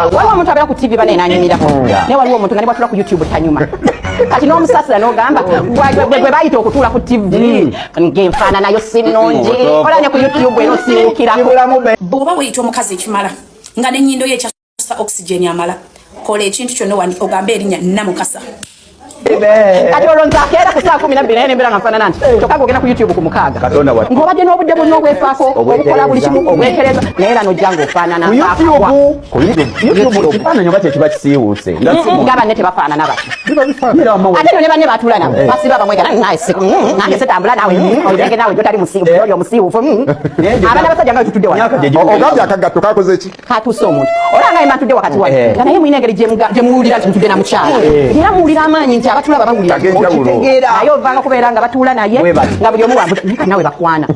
waliwo omuntu abeera ku TV bane nanyumirako naye waliwo omuntu nga ne bwatula ku YouTube tanyuma kati n'omusasira n'ogamba gwe bayita okutuula ku TV ng'enfaana nayo si nnungi ola ne ku YouTube eno siwukirako bw'oba weeyita omukazi ekimala nga n'ennyindo ye ekyasusa oxygen amala kola ekintu kyonna ogambe erinnya Namukasa kati olwo nze akeera ku saa 12 naye nembeera nga nfaanana nti kyokka ogenda ku YouTube ku mukaaga ng'obadde n'obudde bwonna obwefaako obukola buli kimu obwekereza naye era n'ojja ng'ofaanana ekifaananyi oba kyekiba kisiiwuuse nga banne tebafaanana bati ate yo ne banne batuula nabo basiba bamwegana nange setambula nawe olenge nawe gyotali oli omusiiwuufu abaana basajja nga wetutudde ogambye akagatto kakoze ki katuuse omuntu olanga we matudde wakati wa nga naye mwina engeri gye muwulira nti mutudde na mukyala era muwulira amaanyi nti abatulaba bawulira naye ovanga kubeera nga batuula naye nga buli omu wambuta nika nawe bakwana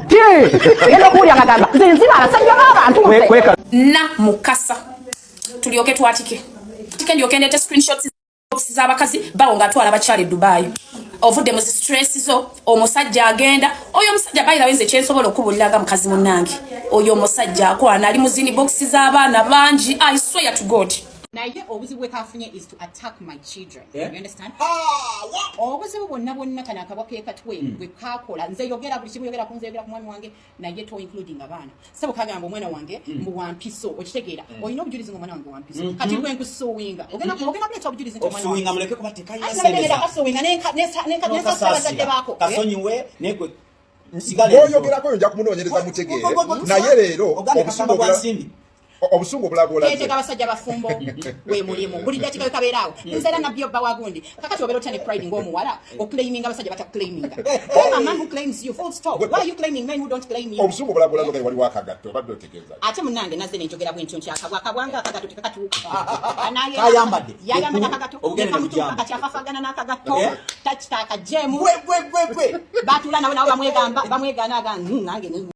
genda okuwulira nga gamba nze nziba abasajja b'abantu Namukasa tulyoke twatike ndyoke ndeete screenshots z'abakazi bawo ng'atwala abakyala e Dubai ovudde mu stress zo omusajja agenda oyo omusajja bayira wenze kyensobola okubuliraga mukazi munnange oyo omusajja akwana ali muzini boxi z'abaana bangi I swear to God naye obuzibu bwekafunye is to attack my children. You understand? Obuzibu bwonna kana akabwake katwe bwe kakola nze yogera buli kimu yogera kunze yogera ku mwami wange naye to including abaana sebo kagamba omwana wange mbu wampiso okitegeera oyina obujulizi ng'omwana wange wampiso kati gwe nkusuwinga ogenda kuleta obujulizi ng'omwana wange osuwinga muleke kubateeka yasembeza kasuwinga nenka sabazadde baako kasonyiwe negwe nsigale oyogerako oyo nja kumunoonyereza mutegeere naye leero obusungu obulagola teeteka abasajja bafumbo we mulimu buli dakiika we kabeeraawo nze era nabbi obba wagundi kakati obeera otya ne pride ng'omuwala oclaiminga abasajja bataclaiminga a man who claims you full stop why are you claiming men who don't claim you obusungu obulagola nga waliwo akagatto obadde otegeeza ate munange nazze nenjogera bwentyo nkyakabwakabwanga akagatto tekakatuuka kayambadde yayambadde akagatto ekamutuuka kati afaafagana n'akagatto takitaaka jemu batula nawe nabo bamwegaana aga nange